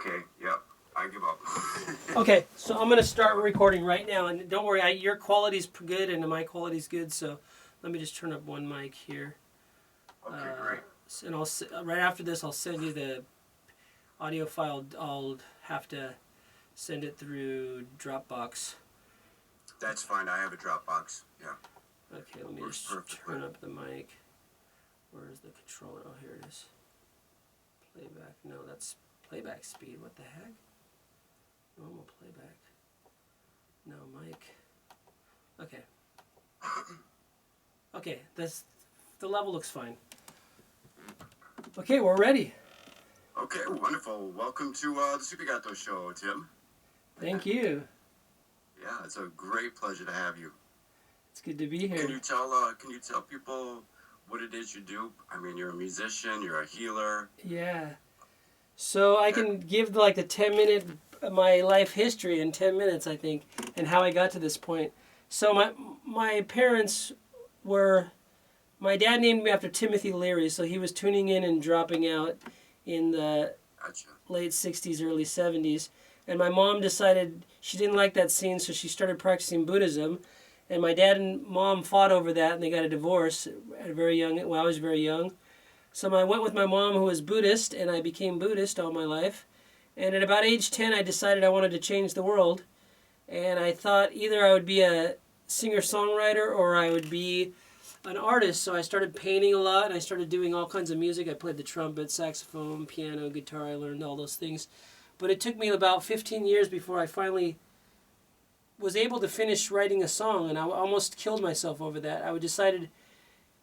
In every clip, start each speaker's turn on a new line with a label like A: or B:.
A: Okay, yep. I give up.
B: Okay, so I'm going to start recording right now. And don't worry, your quality's good and my quality's good. So let me just turn up one mic here.
A: Okay, great.
B: And right after this, I'll send you the audio file. I'll have to send it through Dropbox.
A: That's fine. I have a Dropbox. Yeah.
B: Okay, let me just turn up the mic. Where's the controller? Oh, here it is. Playback. No, that's playback speed. What the heck? Normal playback. No, mic. Okay. Okay, the level looks fine. Okay, we're ready.
A: Okay, wonderful. Welcome to the SoupyGato show, Tim.
B: Thank you.
A: Yeah, it's a great pleasure to have you.
B: It's good to be here.
A: Can you tell people what it is you do? I mean, you're a musician, you're a healer.
B: Yeah. So I can give the 10-minute my life history in 10 minutes, I think, and how I got to this point. So my parents were, my dad named me after Timothy Leary, so he was tuning in and dropping out in the late 60s, early 70s. And my mom decided she didn't like that scene, so she started practicing Buddhism. And my dad and mom fought over that, and they got a divorce at when I was very young. So I went with my mom, who was Buddhist, and I became Buddhist all my life. And at about age 10, I decided I wanted to change the world. And I thought either I would be a singer-songwriter or I would be an artist. So I started painting a lot, and I started doing all kinds of music. I played the trumpet, saxophone, piano, guitar. I learned all those things. But it took me about 15 years before I finally was able to finish writing a song, and I almost killed myself over that. I decided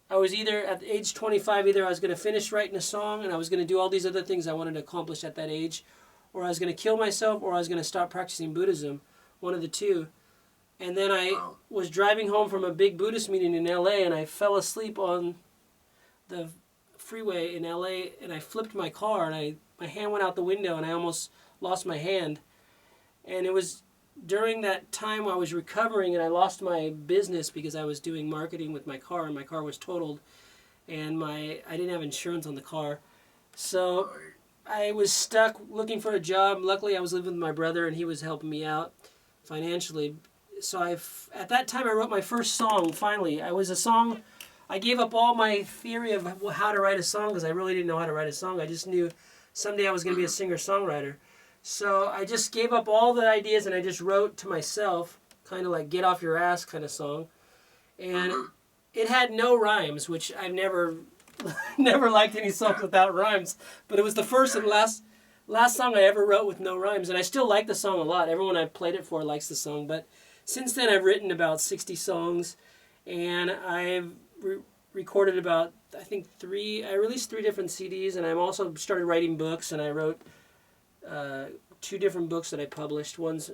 B: I was either, at age 25, either I was going to finish writing a song and I was going to do all these other things I wanted to accomplish at that age, or I was going to kill myself, or I was going to stop practicing Buddhism, one of the two. And then I was driving home from a big Buddhist meeting in LA, and I fell asleep on the freeway in LA, and I flipped my car, and my hand went out the window, and I almost lost my hand. And it was during that time I was recovering, and I lost my business because I was doing marketing with my car, and my car was totaled, and I didn't have insurance on the car. So I was stuck looking for a job. Luckily, I was living with my brother, and he was helping me out financially. So at that time, I wrote my first song, finally. I gave up all my theory of how to write a song because I really didn't know how to write a song. I just knew someday I was going to be a singer-songwriter. So I just gave up all the ideas and I just wrote to myself, kind of like get off your ass kind of song. And it had no rhymes, which I've never liked any songs without rhymes. But it was the first and last song I ever wrote with no rhymes. And I still like the song a lot. Everyone I've played it for likes the song. But since then I've written about 60 songs, and I've recorded about, I think I released 3 different CDs, and I've also started writing books, and I wrote 2 different books that I published. One's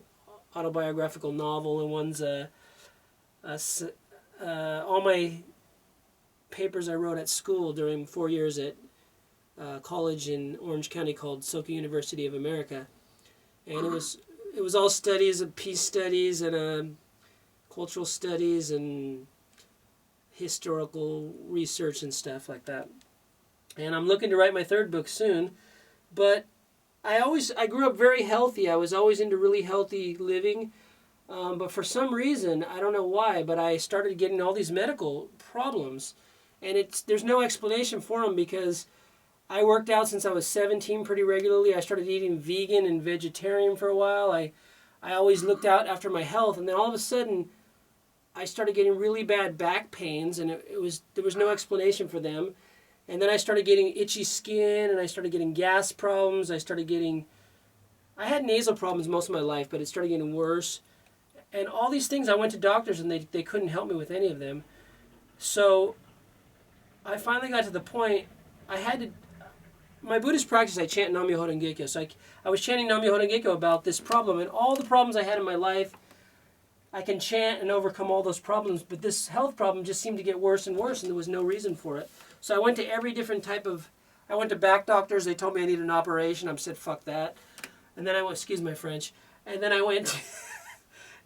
B: autobiographical novel, and one's all my papers I wrote at school during 4 years at college in Orange County called Soka University of America, and it was all studies of peace studies and cultural studies and historical research and stuff like that. And I'm looking to write my 3rd book soon, but I grew up very healthy. I was always into really healthy living, but for some reason, I don't know why, but I started getting all these medical problems, and there's no explanation for them because I worked out since I was 17 pretty regularly. I started eating vegan and vegetarian for a while. I always looked out after my health, and then all of a sudden, I started getting really bad back pains, and there was no explanation for them. And then I started getting itchy skin, and I started getting gas problems. I had nasal problems most of my life, but it started getting worse. And all these things, I went to doctors, and they couldn't help me with any of them. So I finally got to the point, my Buddhist practice, I chant Nam-myoho Renge-kyo. So I was chanting Nam-myoho Renge-kyo about this problem, and all the problems I had in my life, I can chant and overcome all those problems, but this health problem just seemed to get worse and worse, and there was no reason for it. So I went to every different I went to back doctors. They told me I needed an operation. I said, fuck that. And then excuse my French. And then I went to,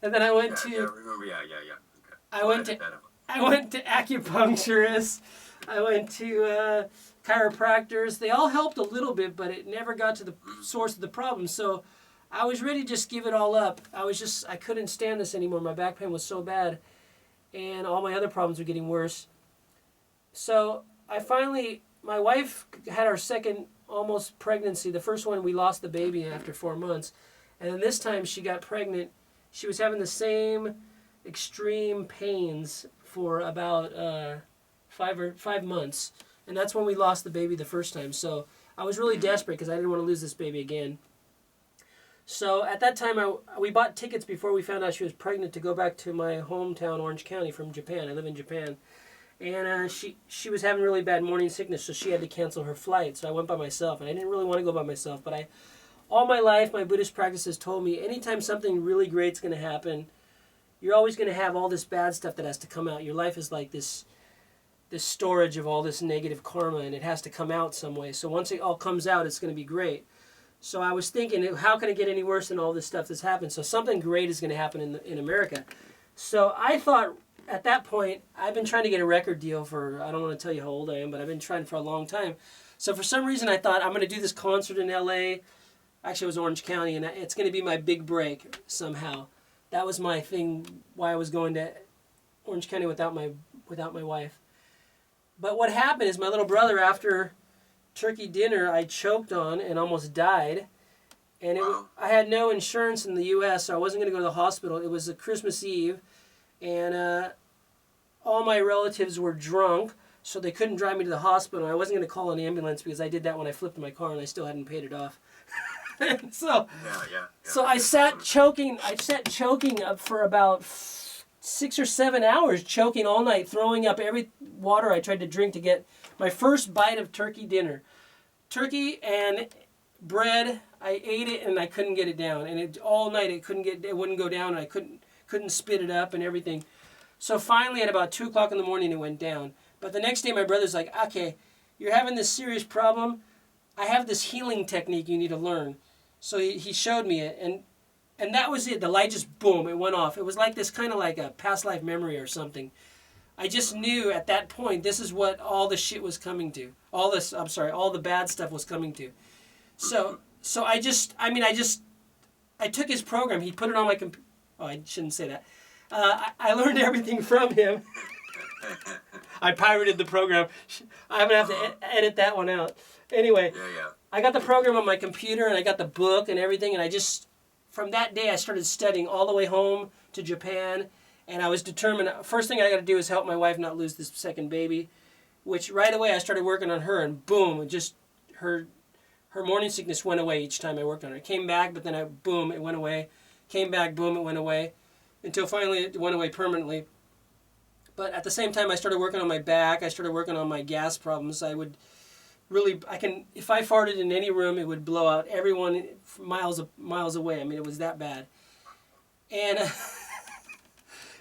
B: I went to acupuncturists. I went to chiropractors. They all helped a little bit, but it never got to the source of the problem. So I was ready to just give it all up. I couldn't stand this anymore. My back pain was so bad, and all my other problems were getting worse. So my wife had our second almost pregnancy. The first one, we lost the baby after 4 months. And then this time she got pregnant. She was having the same extreme pains for about 5 months. And that's when we lost the baby the first time. So I was really desperate because I didn't want to lose this baby again. So at that time, we bought tickets before we found out she was pregnant to go back to my hometown, Orange County, from Japan. I live in Japan. And she was having really bad morning sickness, so she had to cancel her flight. So I went by myself, and I didn't really want to go by myself. But all my life, my Buddhist practices told me anytime something really great's going to happen, you're always going to have all this bad stuff that has to come out. Your life is like this storage of all this negative karma, and it has to come out some way. So once it all comes out, it's going to be great. So I was thinking, how can it get any worse than all this stuff that's happened? So something great is going to happen in America. So I thought, at that point, I've been trying to get a record deal for, I don't want to tell you how old I am, but I've been trying for a long time. So for some reason, I thought, I'm going to do this concert in L.A. Actually, it was Orange County, and it's going to be my big break somehow. That was my thing, why I was going to Orange County without my wife. But what happened is my little brother, after turkey dinner, I choked on and almost died. And I had no insurance in the U.S., so I wasn't going to go to the hospital. It was a Christmas Eve, and all my relatives were drunk, so they couldn't drive me to the hospital. I wasn't going to call an ambulance because I did that when I flipped my car and I still hadn't paid it off. So I sat choking up for about 6 or 7 hours, choking all night, throwing up every water I tried to drink to get my first bite of turkey dinner. Turkey and bread, I ate it and I couldn't get it down. And all night it wouldn't go down, and I couldn't spit it up and everything. So finally at about 2 o'clock in the morning it went down. But the next day my brother's like, okay, you're having this serious problem. I have this healing technique you need to learn. So he showed me it, and that was it. The light just, boom, it went off. It was like this kind of like a past life memory or something. I just knew at that point this is what all the shit was coming to. All the bad stuff was coming to. So I took his program. He put it on my computer. Oh, I shouldn't say that. I learned everything from him. I pirated the program. I'm going to have to edit that one out. Anyway, I got the program on my computer, and I got the book and everything, and from that day I started studying all the way home to Japan, and I was determined, first thing I got to do is help my wife not lose this second baby, which right away I started working on her, and boom, just her morning sickness went away each time I worked on her. It came back, but then boom, it went away. Came back, boom, it went away, until finally it went away permanently. But at the same time, I started working on my back. I started working on my gas problems. If I farted in any room, it would blow out everyone miles away. I mean, it was that bad. And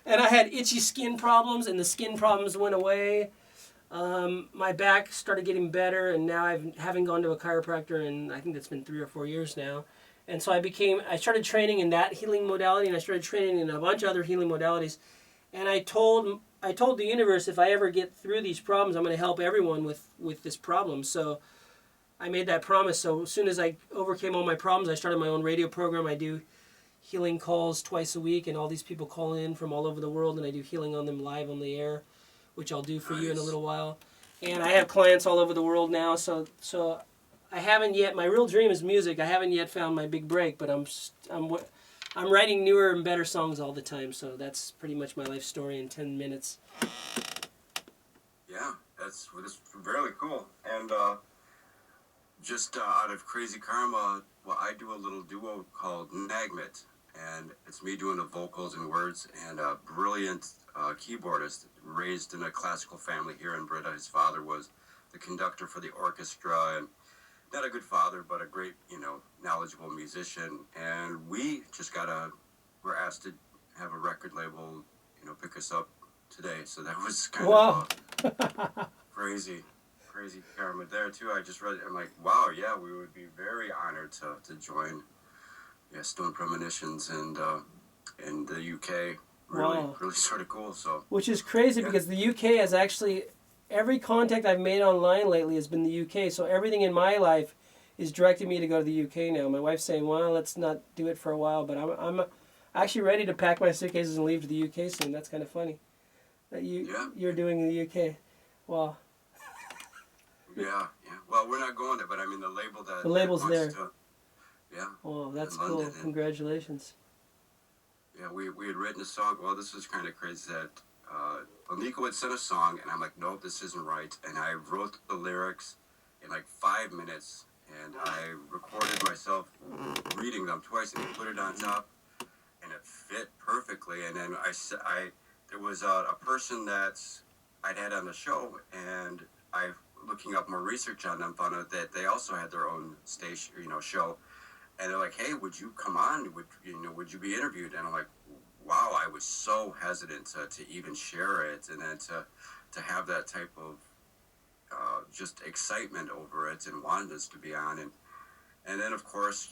B: and I had itchy skin problems, and the skin problems went away. My back started getting better, and now I haven't gone to a chiropractor, and I think that's been 3 or 4 years now. And so I started training in that healing modality, and I started training in a bunch of other healing modalities. And I told the universe, if I ever get through these problems, I'm going to help everyone with this problem. So I made that promise. So as soon as I overcame all my problems, I started my own radio program. I do healing calls twice a week, and all these people call in from all over the world, and I do healing on them live on the air, which I'll do for you in a little while. And I have clients all over the world now. So I haven't yet. My real dream is music. I haven't yet found my big break, but I'm writing newer and better songs all the time, so that's pretty much my life story in 10 minutes.
A: Yeah, that's really cool. And just out of Crazy Karma, I do a little duo called Nagmit, and it's me doing the vocals and words, and a brilliant keyboardist raised in a classical family here in Britta. His father was the conductor for the orchestra, and not a good father, but a great, knowledgeable musician. And we're asked to have a record label, pick us up today. So that was kind of crazy karma there too. I just read it. I'm like, wow, yeah, we would be very honored to join Stone Premonitions and in the UK. Really sort of cool. So
B: which is crazy because the UK has actually every contact I've made online lately has been the UK. So everything in my life is directing me to go to the UK now. My wife's saying, well, let's not do it for a while, but I'm actually ready to pack my suitcases and leave to the UK soon. That's kind of funny that you're doing in the UK. Wow.
A: Yeah. Well, we're not going there, but I mean the label that
B: The label's
A: wants
B: there.
A: Yeah.
B: Oh, that's
A: in
B: cool.
A: London.
B: Congratulations.
A: Yeah, we had written a song. Well, this was kind of crazy that Nico had sent a song, and I'm like, nope, this isn't right. And I wrote the lyrics in like 5 minutes, and I recorded myself reading them twice, and put it on top, and it fit perfectly. And then there was a person that I'd had on the show, and I, looking up more research on them, found out that they also had their own station, show. And they're like, hey, would you come on? Would you be interviewed? And I'm like, wow, I was so hesitant to even share it, and then to have that type of just excitement over it and wanted us to be on. And then, of course,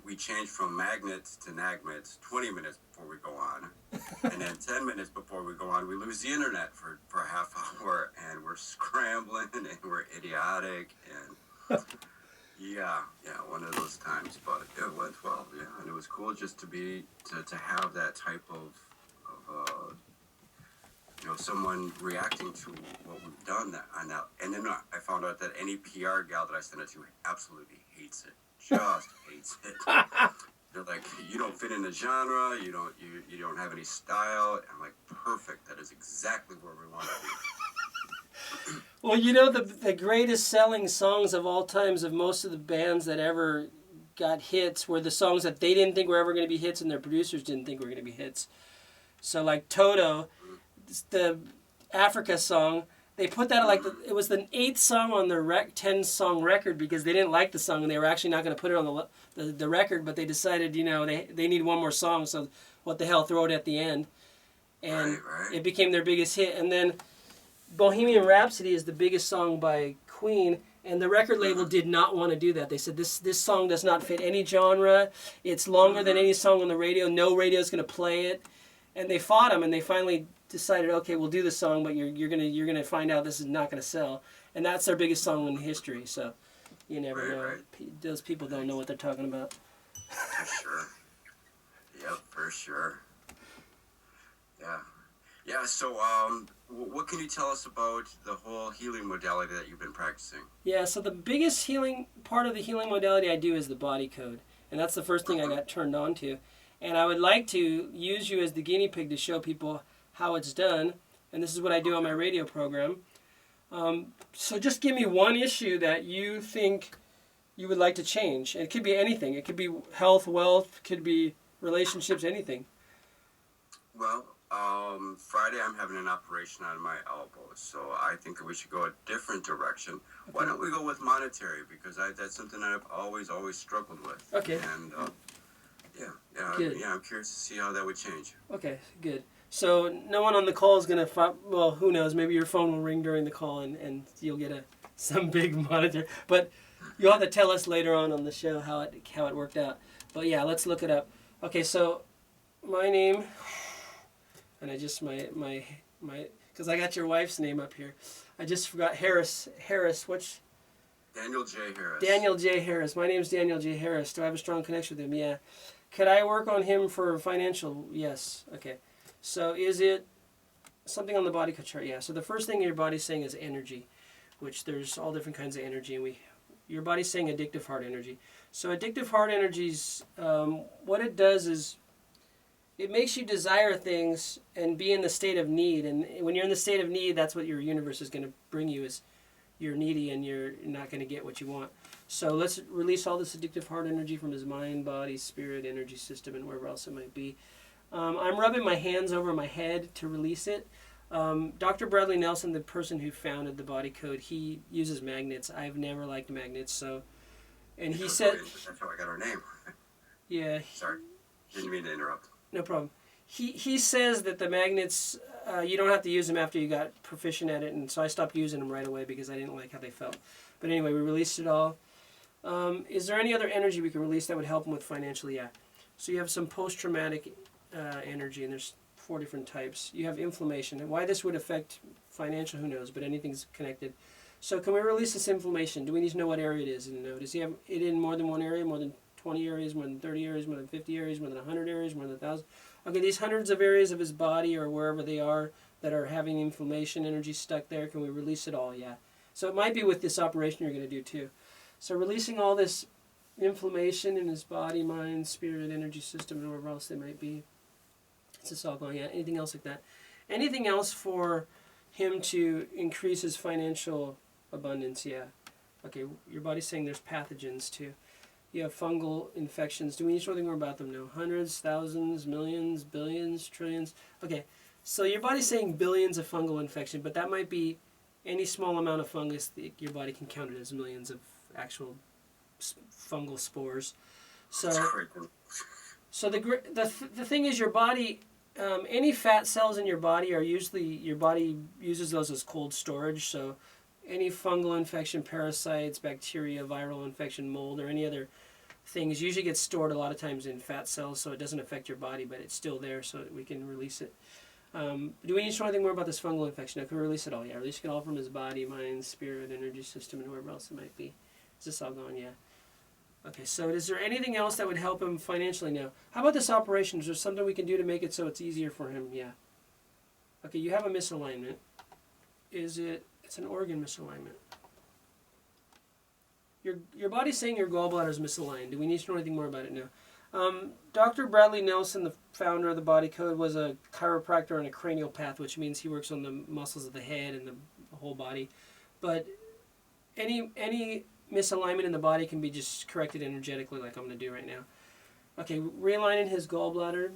A: we changed from magnet to nagmet 20 minutes before we go on. And then 10 minutes before we go on, we lose the internet for a half hour, and we're scrambling, and we're idiotic, and yeah, one of those times. But it went well, yeah, and it was cool just to have that type of someone reacting to what we've done on that. And then I found out that any PR gal that I sent it to absolutely hates it. Just hates it. They're like, you don't fit in the genre, you don't have any style. I'm like, perfect, that is exactly where we want to be.
B: Well, the greatest selling songs of all times of most of the bands that ever got hits were the songs that they didn't think were ever going to be hits and their producers didn't think were going to be hits. So like Toto, the Africa song, they put that it was the 8th song on their 10-song record because they didn't like the song and they were actually not going to put it on the record, but they decided, they need one more song, so what the hell, throw it at the end. And
A: right.
B: It became their biggest hit. And then Bohemian Rhapsody is the biggest song by Queen, and the record label did not want to do that. They said, this song does not fit any genre. It's longer than any song on the radio. No radio is going to play it. And they fought them, and they finally decided, okay, we'll do the song, but you're gonna find out this is not gonna sell. And that's their biggest song in history. So you never know. Right. Those people don't know what they're talking about.
A: For sure. Yep, for sure. Yeah. So, what can you tell us about the whole healing modality that you've been practicing?
B: Yeah. So the biggest part of the healing modality I do is the body code, and that's the first thing I got turned on to. And I would like to use you as the guinea pig to show people how it's done. And this is what I do on my radio program. So just give me one issue that you think you would like to change. And it could be anything. It could be health, wealth, it could be relationships, anything.
A: Well, Friday I'm having an operation on my elbow. So I think that we should go a different direction. Okay. Why don't we go with monetary? Because that's something that I've always struggled with.
B: Okay.
A: And I'm curious to see how that would change.
B: Okay, good. So no one on the call is going to, well, who knows, maybe your phone will ring during the call and you'll get some big monitor. But you'll have to tell us later on the show how it worked out. But yeah, let's look it up. Okay, so my name, and I just, my because I got your wife's name up here. I just forgot Harris, what's?
A: Daniel J. Harris.
B: Daniel J. Harris. My name's Daniel J. Harris. Do I have a strong connection with him? Yeah. Could I work on him for financial? Yes. Okay. So is it something on the body chart? Yeah. So the first thing your body's saying is energy, which there's all different kinds of energy, and your body's saying addictive heart energy. So addictive heart energy's what it does is it makes you desire things and be in the state of need. And when you're in the state of need, that's what your universe is going to bring you, is you're needy and you're not going to get what you want. So let's release all this addictive heart energy from his mind, body, spirit, energy system, and wherever else it might be. I'm rubbing my hands over my head to release it. Dr. Bradley Nelson, the person who founded the Body Code, he uses magnets. I've never liked magnets, and he said...
A: That's how I got our name.
B: Yeah.
A: Sorry. Didn't mean to interrupt.
B: No problem. He says that the magnets, you don't have to use them after you got proficient at it, and so I stopped using them right away because I didn't like how they felt. But anyway, we released it all. Is there any other energy we can release that would help him with financially? Yeah. So you have some post-traumatic energy, and there's 4 different types. You have inflammation. And why this would affect financial, who knows, but anything's connected. So can we release this inflammation? Do we need to know what area it is? And does he have it in more than one area, more than 20 areas, more than 30 areas, more than 50 areas, more than 100 areas, more than 1,000? Okay, these hundreds of areas of his body or wherever they are that are having inflammation energy stuck there, can we release it all? Yeah. So it might be with this operation you're going to do too. So releasing all this inflammation in his body, mind, spirit, energy system, and wherever else they might be. Is this all going? Yeah. Anything else like that? Anything else for him to increase his financial abundance? Yeah. Okay, your body's saying there's pathogens too. You have fungal infections. Do we need to know anything more about them? No. Hundreds, thousands, millions, billions, trillions. Okay, so your body's saying billions of fungal infection, but that might be any small amount of fungus that your body can count it as millions of actual fungal spores. So the thing is, your body, any fat cells in your body are usually, your body uses those as cold storage. So any fungal infection, parasites, bacteria, viral infection, mold, or any other things usually get stored a lot of times in fat cells, so it doesn't affect your body, but it's still there, so we can release it. Do we need to know anything more about this fungal infection? Can we release it all? Yeah, release it all from his body, mind, spirit, energy system, and wherever else it might be. Is this all gone? Yeah. Okay, so is there anything else that would help him financially now? How about this operation? Is there something we can do to make it so it's easier for him? Yeah. Okay, you have a misalignment. It's an organ misalignment. Your body's saying your gallbladder is misaligned. Do we need to know anything more about it now? Dr. Bradley Nelson, the founder of the Body Code, was a chiropractor and a craniopath, which means he works on the muscles of the head and the whole body. But any misalignment in the body can be just corrected energetically, like I'm going to do right now. Okay, realigning his gallbladder.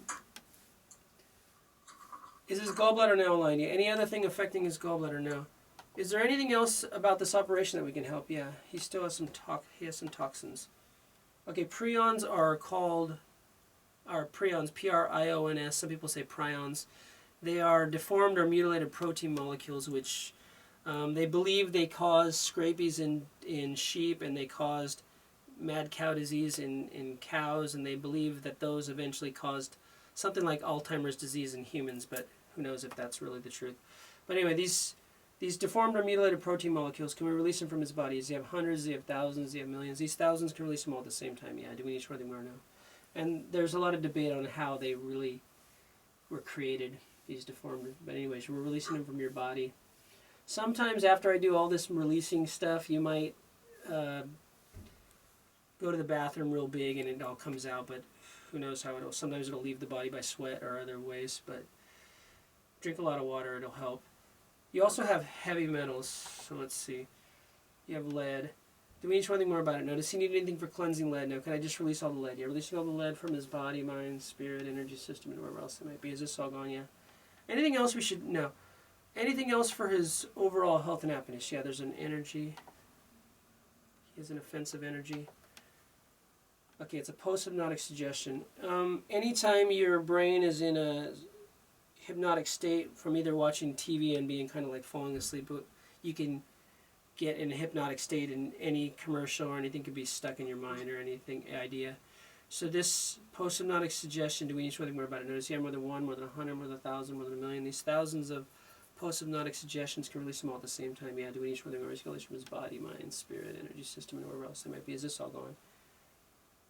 B: Is his gallbladder now aligned? Any other thing affecting his gallbladder? No. Is there anything else about this operation that we can help? Yeah, he still has some toxins. Okay, prions are prions, P-R-I-O-N-S. Some people say prions. They are deformed or mutilated protein molecules, which they believe they cause scabies in sheep, and they caused mad cow disease in cows, and they believe that those eventually caused something like Alzheimer's disease in humans, but who knows if that's really the truth. But anyway, these deformed or mutilated protein molecules, can we release them from his body? Does he have hundreds? Does he have thousands? Does he have millions? These thousands can release them all at the same time. Yeah, do we need to know anything more? No. And there's a lot of debate on how they really were created, these deformed. But anyways, we're releasing them from your body. Sometimes after I do all this releasing stuff, you might go to the bathroom real big and it all comes out, but who knows how it'll, sometimes it'll leave the body by sweat or other ways, but drink a lot of water, it'll help. You also have heavy metals, so let's see. You have lead. Do we need to know anything more about it? No. Does he need anything for cleansing lead? No. Can I just release all the lead? Yeah, releasing all the lead from his body, mind, spirit, energy system, and wherever else it might be. Is this all gone? Yeah. Anything else we should know? Anything else for his overall health and happiness? Yeah, there's an energy. He has an offensive energy. Okay, it's a post-hypnotic suggestion. Anytime your brain is in a hypnotic state from either watching TV and being kind of like falling asleep, you can get in a hypnotic state and any commercial or anything could be stuck in your mind or anything idea. So this post-hypnotic suggestion, do we need to know anything more about it? Notice you have more than one, more than 100, more than 1,000, more than 1,000,000. These thousands of post-hypnotic suggestions can release them all at the same time. Yeah, do we need to know anything more? Release from his body, mind, spirit, energy system, and wherever else it might be. Is this all going?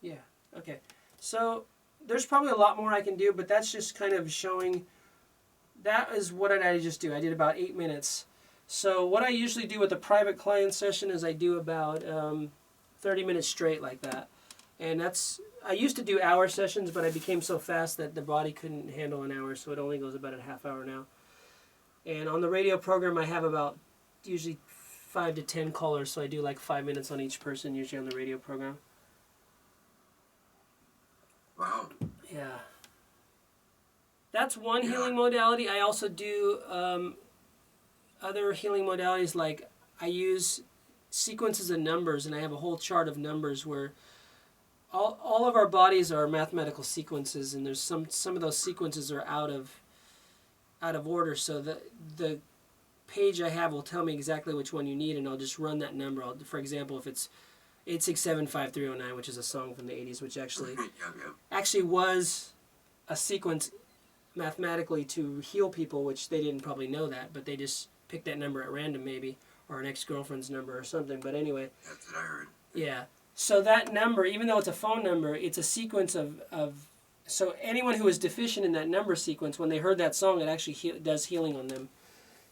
B: Yeah, okay. So there's probably a lot more I can do, but that's just kind of showing. That is what I just do. I did about 8 minutes. So what I usually do with a private client session is I do about 30 minutes straight like that. And I used to do hour sessions, but I became so fast that the body couldn't handle an hour, so it only goes about a half hour now. And on the radio program, I have about usually 5 to 10 callers, so I do like 5 minutes on each person, usually on the radio program.
A: Wow.
B: Yeah. That's one healing modality. I also do other healing modalities, like I use sequences of numbers, and I have a whole chart of numbers where all of our bodies are mathematical sequences, and there's some of those sequences are out of order. So the page I have will tell me exactly which one you need, and I'll just run that number. For example, if it's 8675309, which is a song from the 80s, which actually was a sequence mathematically to heal people, which they didn't probably know that, but they just picked that number at random maybe, or an ex-girlfriend's number or something. But anyway.
A: That's what I heard.
B: Yeah. So that number, even though it's a phone number, it's a sequence of so anyone who is deficient in that number sequence, when they heard that song, it actually does healing on them.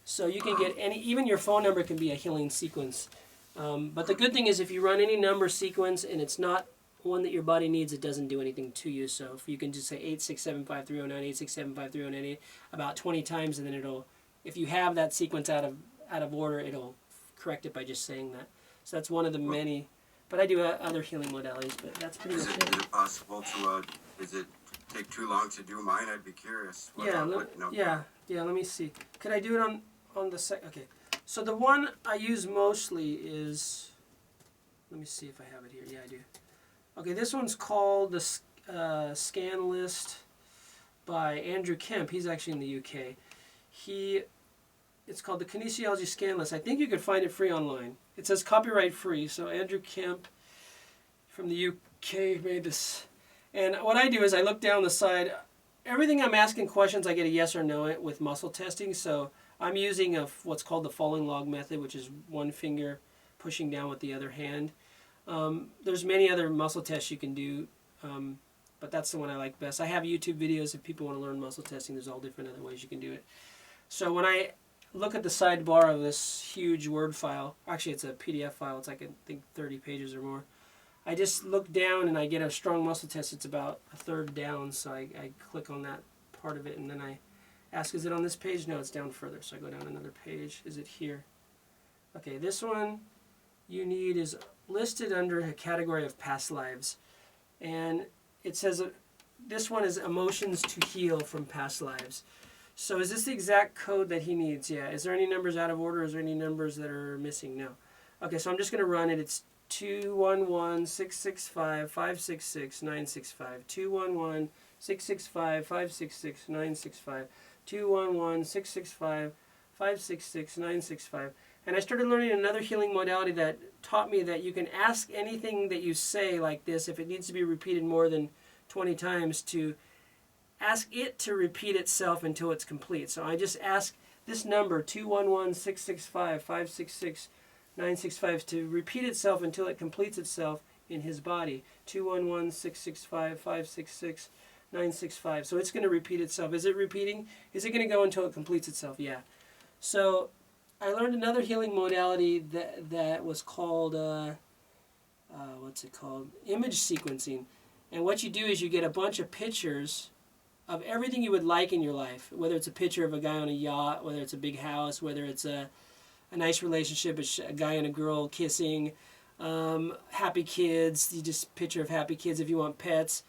B: So you can get even your phone number can be a healing sequence. But the good thing is if you run any number sequence and it's not one that your body needs, it doesn't do anything to you. So if you can just say 8675309, 8675309 about 20 times, and then it'll, if you have that sequence out of order, it'll correct it by just saying that. So that's one of the many. But I do other healing modalities, but that's pretty much it.
A: Is it possible to, is it take too long to do mine? I'd be curious.
B: Yeah, let me see. Could I do it on the second? Okay. So the one I use mostly is, let me see if I have it here. Yeah, I do. Okay, this one's called the Scan List by Andrew Kemp. He's actually in the UK. It's called the Kinesiology Scan List. I think you could find it free online. It says copyright free. So Andrew Kemp from the UK made this. And what I do is I look down the side. Everything I'm asking questions, I get a yes or no with muscle testing. So I'm using what's called the falling log method, which is one finger pushing down with the other hand. There's many other muscle tests you can do, but that's the one I like best. I have YouTube videos if people want to learn muscle testing. There's all different other ways you can do it. So when I look at the sidebar of this huge Word file, actually it's a PDF file, it's like I think 30 pages or more, I just look down and I get a strong muscle test. It's about a third down, so I click on that part of it, and then I ask, is it on this page? No, it's down further, so I go down another page. Is it here? Okay, this one you need is listed under a category of past lives, and it says this one is emotions to heal from past lives. So is this the exact code that he needs? Yeah. Is there any numbers out of order? Is there any numbers that are missing? No. Okay, so I'm just going to run it. It's 211-665-566-965. 211-665-566-965. 211-665-566-965. And I started learning another healing modality that taught me that you can ask anything that you say like this, if it needs to be repeated more than 20 times, to ask it to repeat itself until it's complete. So I just ask this number, 211-665-566-965, to repeat itself until it completes itself in his body. 211-665-566-965. So it's going to repeat itself. Is it repeating? Is it going to go until it completes itself? Yeah. So I learned another healing modality that was called, what's it called? Image sequencing. And what you do is you get a bunch of pictures of everything you would like in your life, whether it's a picture of a guy on a yacht, whether it's a big house, whether it's a nice relationship, a guy and a girl kissing, happy kids, you just picture of happy kids. If you want pets,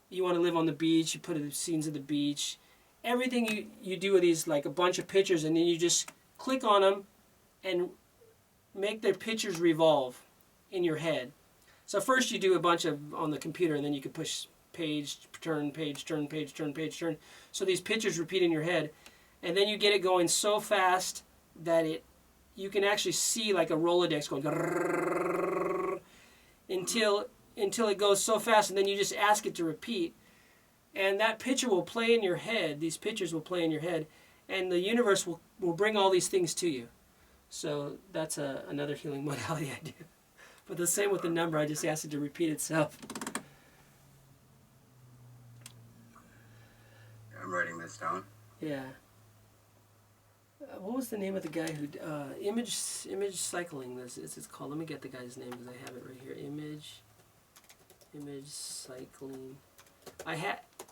B: you want to live on the beach, you put scenes of the beach. Everything you do with these, like a bunch of pictures, and then you just click on them and make their pictures revolve in your head. So first you do a bunch on the computer, and then you can push page, turn, page, turn, page, turn, page, turn. So these pictures repeat in your head, and then you get it going so fast that you can actually see like a Rolodex going until it goes so fast, and then you just ask it to repeat, and that picture will play in your head. These pictures will play in your head, and the universe will bring all these things to you. So that's another healing modality I do. But the same with the number, I just ask it to repeat itself.
A: I'm writing this down.
B: Yeah. What was the name of the guy who image cycling? This it's called. Let me get the guy's name because I have it right here. Image cycling.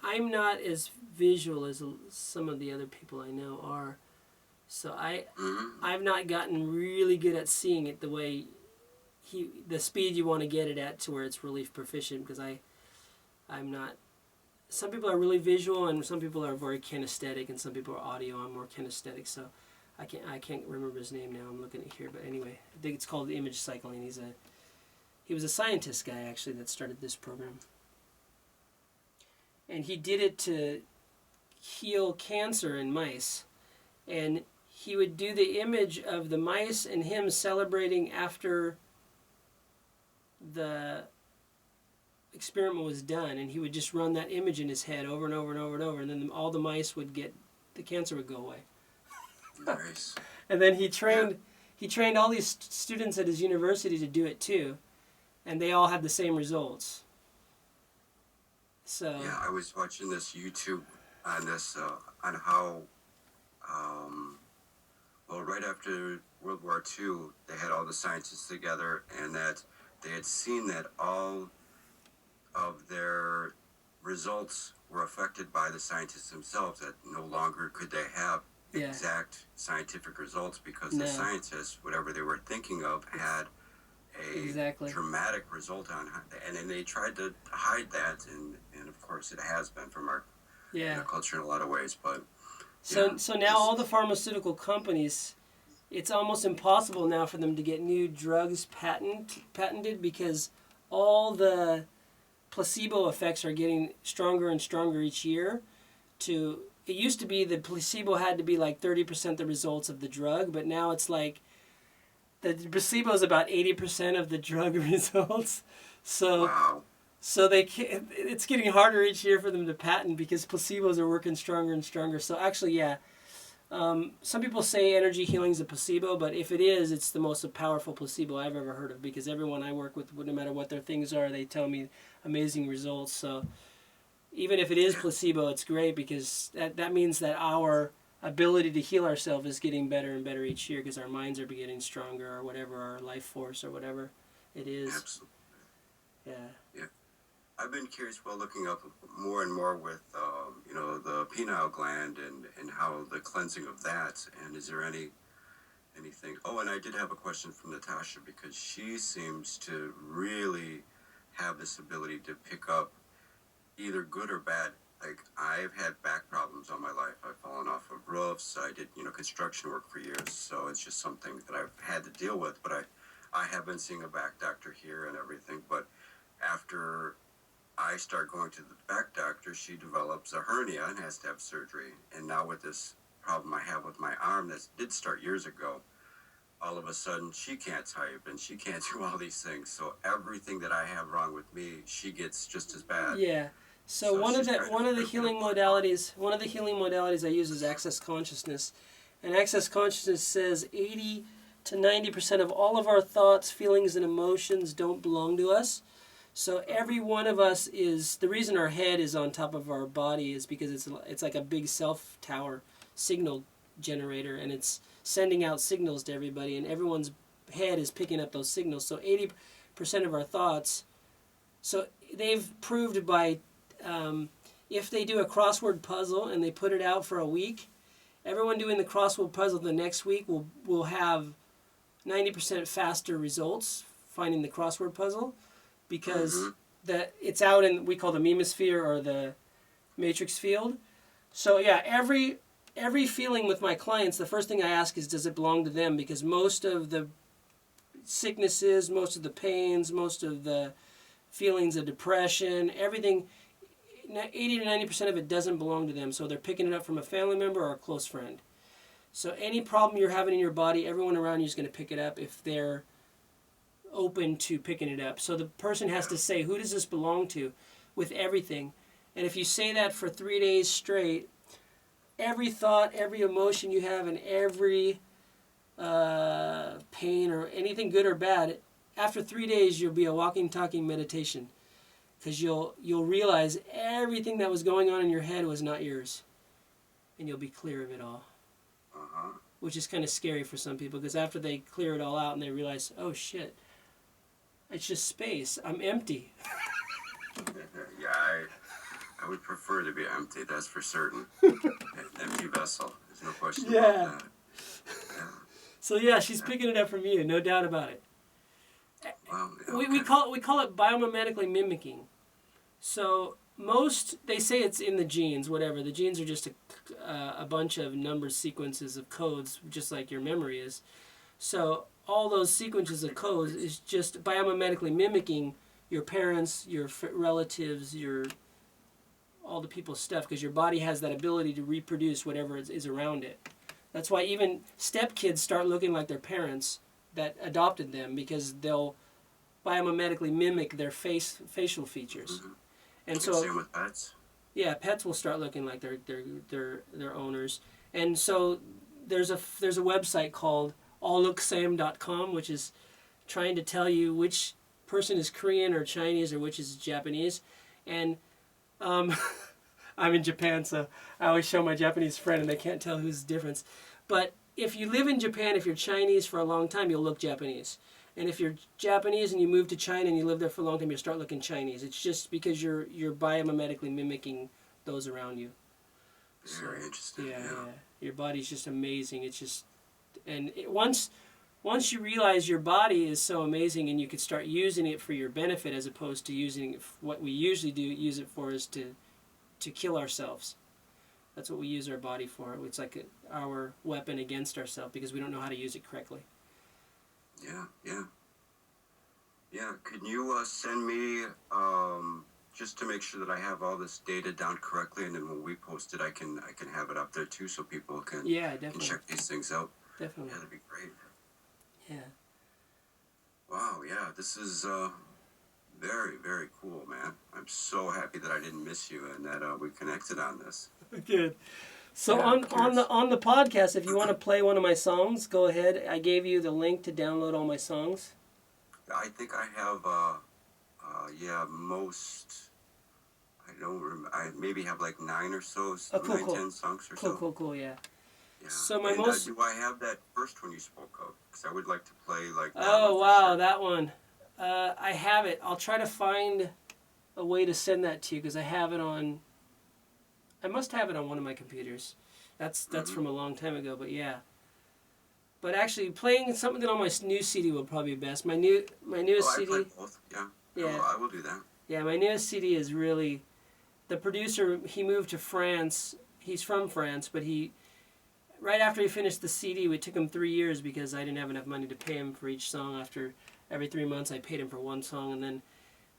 B: I'm not as visual as some of the other people I know are, so I've not gotten really good at seeing it the way the speed you want to get it at, to where it's really proficient, because I'm not. Some people are really visual, and some people are very kinesthetic, and some people are audio. I'm more kinesthetic, so I can't remember his name now. I'm looking at here, but anyway, I think it's called image cycling. He was a scientist guy actually that started this program, and he did it to heal cancer in mice, and he would do the image of the mice and him celebrating after experiment was done, and he would just run that image in his head over and over and over and over, and then all the mice would get, the cancer would go away.
A: Nice.
B: And then he trained all these students at his university to do it too, and they all had the same results. So
A: yeah, I was watching this YouTube on this on how well, right after World War II, they had all the scientists together, and that they had seen that all of their results were affected by the scientists themselves, that no longer could they have exact scientific results because the scientists, whatever they were thinking of, had a dramatic result on, and then they tried to hide that, and of course it has been from our culture in a lot of ways, but
B: so now all the pharmaceutical companies, it's almost impossible now for them to get new drugs patented because all the placebo effects are getting stronger and stronger each year. It used to be the placebo had to be like 30% the results of the drug, but now it's like the placebo is about 80% of the drug results. So
A: wow.
B: So it's getting harder each year for them to patent because placebos are working stronger and stronger. So actually, some people say energy healing is a placebo, but if it is, it's the most powerful placebo I've ever heard of because everyone I work with, no matter what their things are, they tell me amazing results. So even if it is placebo, it's great because that means that our ability to heal ourselves is getting better and better each year because our minds are getting stronger or whatever, our life force or whatever it is.
A: Absolutely.
B: Yeah.
A: I've been curious while looking up more and more with, the pineal gland and how the cleansing of that. And is there anything? Oh, and I did have a question from Natasha because she seems to really have this ability to pick up either good or bad. Like, I've had back problems all my life. I've fallen off of roofs. I did, construction work for years. So it's just something that I've had to deal with. But I have been seeing a back doctor here and everything. But after I start going to the back doctor, she develops a hernia and has to have surgery. And now with this problem I have with my arm that did start years ago, all of a sudden she can't type and she can't do all these things. So everything that I have wrong with me, she gets just as bad.
B: Yeah. So one of the healing modalities I use is access consciousness. And access consciousness says 80 to 90% of all of our thoughts, feelings, and emotions don't belong to us. So every one of us is, the reason our head is on top of our body is because it's like a big self tower signal generator, and it's sending out signals to everybody, and everyone's head is picking up those signals. So 80% of our thoughts, so they've proved by, if they do a crossword puzzle and they put it out for a week, everyone doing the crossword puzzle the next week will have 90% faster results finding the crossword puzzle. Because it's out in, we call the memosphere or the matrix field. So yeah, every feeling with my clients, the first thing I ask is, does it belong to them? Because most of the sicknesses, most of the pains, most of the feelings of depression, everything, 80 to 90% of it doesn't belong to them. So they're picking it up from a family member or a close friend. So any problem you're having in your body, everyone around you is going to pick it up if they're open to picking it up. So the person has to say, who does this belong to, with everything. And if you say that for 3 days straight, every thought, every emotion you have, and every pain or anything good or bad, after 3 days you'll be a walking, talking meditation, because you'll realize everything that was going on in your head was not yours, and you'll be clear of it all. Which is kind of scary for some people, because after they clear it all out and they realize, oh shit, it's just space. I'm empty.
A: Yeah, I would prefer to be empty, that's for certain. An empty vessel. There's no question about that. Yeah.
B: So yeah, she's picking it up from you, no doubt about it.
A: Well,
B: We call it biomimetically mimicking. So they say it's in the genes, whatever. The genes are just a bunch of numbered sequences of codes, just like your memory is. So all those sequences of codes is just biomimetically mimicking your parents, your relatives, all the people's stuff, because your body has that ability to reproduce whatever is around it. That's why even stepkids start looking like their parents that adopted them, because they'll biomimetically mimic their facial features.
A: Mm-hmm.
B: And
A: And
B: so
A: same with pets.
B: yeah, pets will start looking like their owners. And so there's a website called alllooksame.com, which is trying to tell you which person is Korean or Chinese or which is Japanese. And I'm in Japan, so I always show my Japanese friend and they can't tell who's the difference. But if you live in Japan, if you're Chinese for a long time, you'll look Japanese. And if you're Japanese and you move to China and you live there for a long time, you'll start looking Chinese. It's just because you're biomimetically mimicking those around you.
A: Very interesting.
B: Yeah. Your body's just amazing. It's just, and once you realize your body is so amazing and you could start using it for your benefit as opposed to using it what we usually use it for is to kill ourselves. That's what we use our body for. It's like our weapon against ourselves because we don't know how to use it correctly.
A: Yeah. Can you send me just to make sure that I have all this data down correctly, and then when we post it, I can have it up there too, so people can check these things out.
B: Definitely.
A: Yeah, that'd be great.
B: Yeah.
A: Wow. Yeah. This is very, very cool, man. I'm so happy that I didn't miss you and that we connected on this.
B: Good. So on the podcast, if you want to play one of my songs, go ahead. I gave you the link to download all my songs.
A: I think I have most. I don't remember. I maybe have like 9 or so, 10 songs or so.
B: Cool, yeah.
A: Yeah.
B: So my
A: and,
B: most.
A: Do I have that first one you spoke of? Because I would like to play like. That
B: Oh
A: one
B: wow,
A: sure.
B: that one. I have it. I'll try to find a way to send that to you because I have it on. I must have it on one of my computers. That's from a long time ago, but yeah. But actually, playing something on my new CD will probably be best. My newest CD.
A: I play both. Yeah.
B: Yeah.
A: I will do that.
B: Yeah, my newest CD is really. The producer, he moved to France. He's from France, but right after he finished the CD, it took him 3 years because I didn't have enough money to pay him for each song. After every 3 months, I paid him for one song,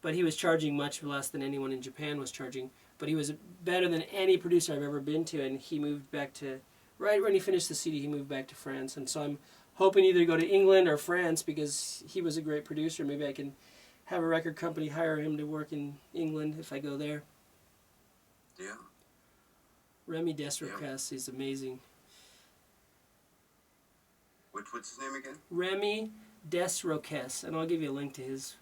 B: but he was charging much less than anyone in Japan was charging. But he was better than any producer I've ever been to, and he moved back to, right when he finished the CD, he moved back to France. And so I'm hoping either to go to England or France because he was a great producer. Maybe I can have a record company hire him to work in England if I go there.
A: Yeah.
B: Remy Desrocas is amazing.
A: What's his name again?
B: Remy Desrocas, and I'll give you a link to his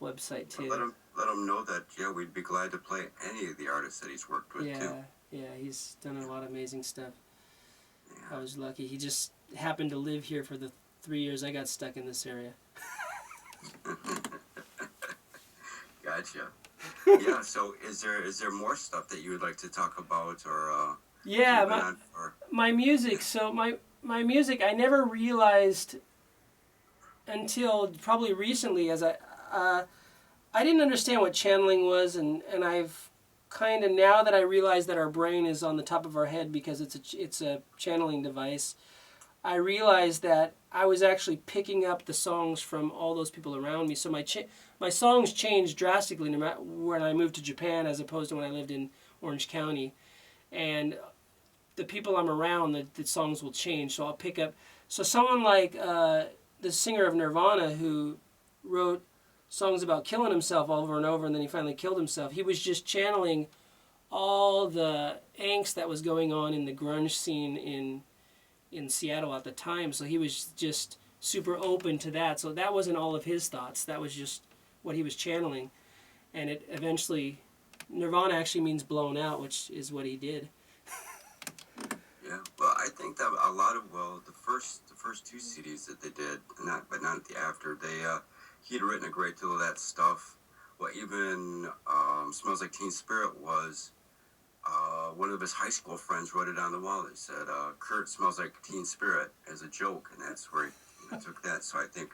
B: website too.
A: Let him know that we'd be glad to play any of the artists that he's worked with too.
B: Yeah, he's done a lot of amazing stuff.
A: Yeah.
B: I was lucky. He just happened to live here for the 3 years I got stuck in this area.
A: Gotcha. Yeah. So is there more stuff that you would like to talk about or?
B: My music. So my music, I never realized until probably recently, as I didn't understand what channeling was, and I've kind of, now that I realize that our brain is on the top of our head because it's a channeling device, I realized that I was actually picking up the songs from all those people around me. So my songs changed drastically no matter when I moved to Japan as opposed to when I lived in Orange County, and the people I'm around, the songs will change. So I'll pick up. So someone like the singer of Nirvana who wrote songs about killing himself over and over, and then he finally killed himself. He was just channeling all the angst that was going on in the grunge scene in Seattle at the time. So he was just super open to that. So that wasn't all of his thoughts. That was just what he was channeling. And it eventually, Nirvana actually means blown out, which is what he did.
A: Yeah, well, I think that a lot of the first 2 CDs that they did, not the after. He had written a great deal of that stuff. Well, even Smells Like Teen Spirit was one of his high school friends wrote it on the wall. They said, "Kurt smells like Teen Spirit" as a joke, and that's where he took that. So I think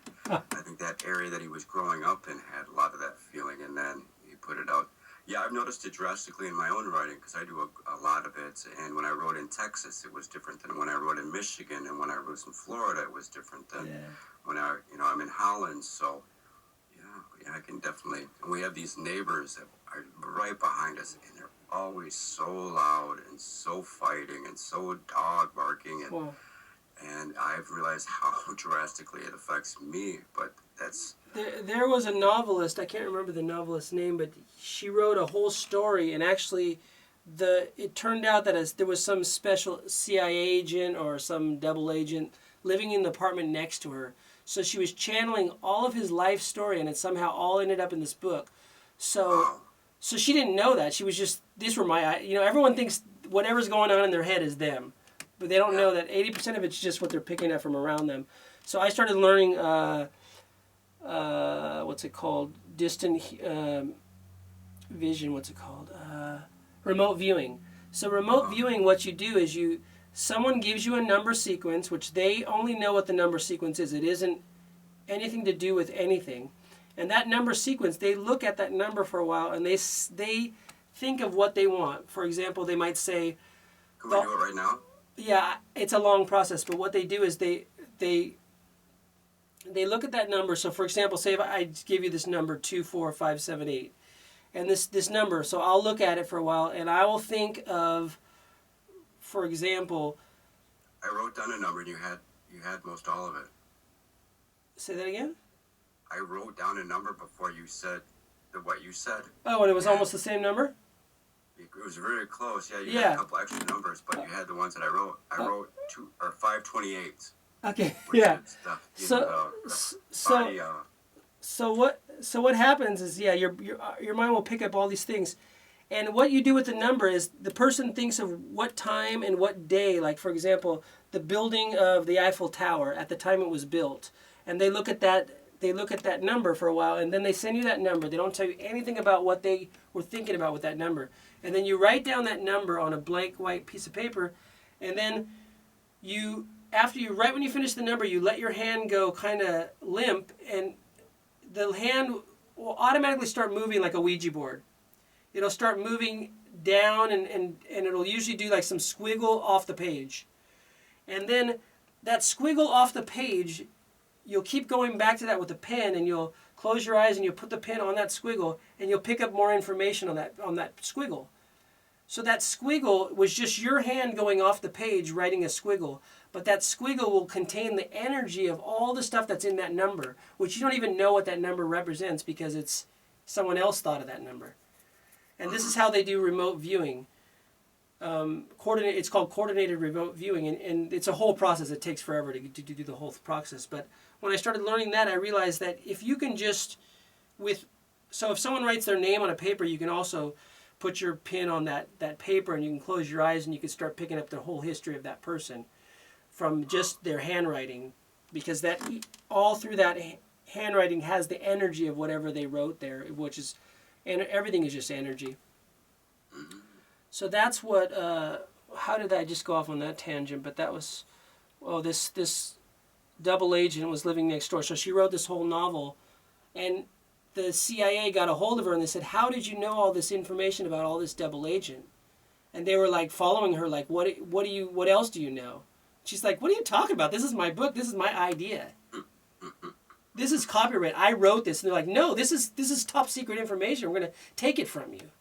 A: that area that he was growing up in had a lot of that feeling, and then he put it out. Yeah, I've noticed it drastically in my own writing because I do a lot of it. And when I wrote in Texas, it was different than when I wrote in Michigan, and when I wrote in Florida, it was different than when I'm in Holland. So yeah, I can definitely. And we have these neighbors that are right behind us, and they're always so loud and so fighting and so dog barking, and I've realized how drastically it affects me. But that's
B: There was a novelist, I can't remember the novelist's name, but she wrote a whole story, and actually it turned out that there was some special CIA agent or some double agent living in the apartment next to her. So she was channeling all of his life story, and it somehow all ended up in this book. So she didn't know that. She was just, these were my, everyone thinks whatever's going on in their head is them. But they don't know that 80% of it's just what they're picking up from around them. So I started learning, what's it called? Distant vision, what's it called? Remote viewing. So remote viewing, what you do is someone gives you a number sequence, which they only know what the number sequence is. It isn't anything to do with anything. And that number sequence, they look at that number for a while and they think of what they want. For example, they might say...
A: Can we do it right now?
B: Yeah, it's a long process, but what they do is they look at that number. So for example, say if I give you this number 24578, and this number, so I'll look at it for a while and I will think of, for example...
A: I wrote down a number and you had most all of it.
B: Say that again?
A: I wrote down a number before you said what you said.
B: Oh, and it was almost the same number?
A: It was very close. Yeah, you had a couple extra numbers, but you had the ones that I wrote. I wrote 528.
B: Okay, yeah. So what happens is, your mind will pick up all these things. And what you do with the number is the person thinks of what time and what day, like for example, the building of the Eiffel Tower at the time it was built. And they look at that number for a while, and then they send you that number. They don't tell you anything about what they were thinking about with that number. And then you write down that number on a blank white piece of paper, and then right when you finish the number, you let your hand go kind of limp, and the hand will automatically start moving like a Ouija board. It'll start moving down, and it'll usually do like some squiggle off the page. And then that squiggle off the page, you'll keep going back to that with a pen, and you'll close your eyes and you'll put the pen on that squiggle, and you'll pick up more information on that squiggle. So that squiggle was just your hand going off the page writing a squiggle, but that squiggle will contain the energy of all the stuff that's in that number, which you don't even know what that number represents because it's someone else thought of that number. And this is how they do remote viewing. It's called coordinated remote viewing, and it's a whole process. It takes forever to do the whole process. But when I started learning that, I realized that if you can if someone writes their name on a paper, you can also put your pen on that paper, and you can close your eyes, and you can start picking up the whole history of that person from just their handwriting, because that all through that handwriting has the energy of whatever they wrote there, and everything is just energy. So that's what, how did I just go off on that tangent? But that was, this double agent was living next door. So she wrote this whole novel, and the CIA got a hold of her and they said, how did you know all this information about all this double agent? And they were like following her, like, what else do you know? She's like, what are you talking about? This is my book. This is my idea. This is copyright. I wrote this. And they're like, no, this is top secret information. We're going to take it from you.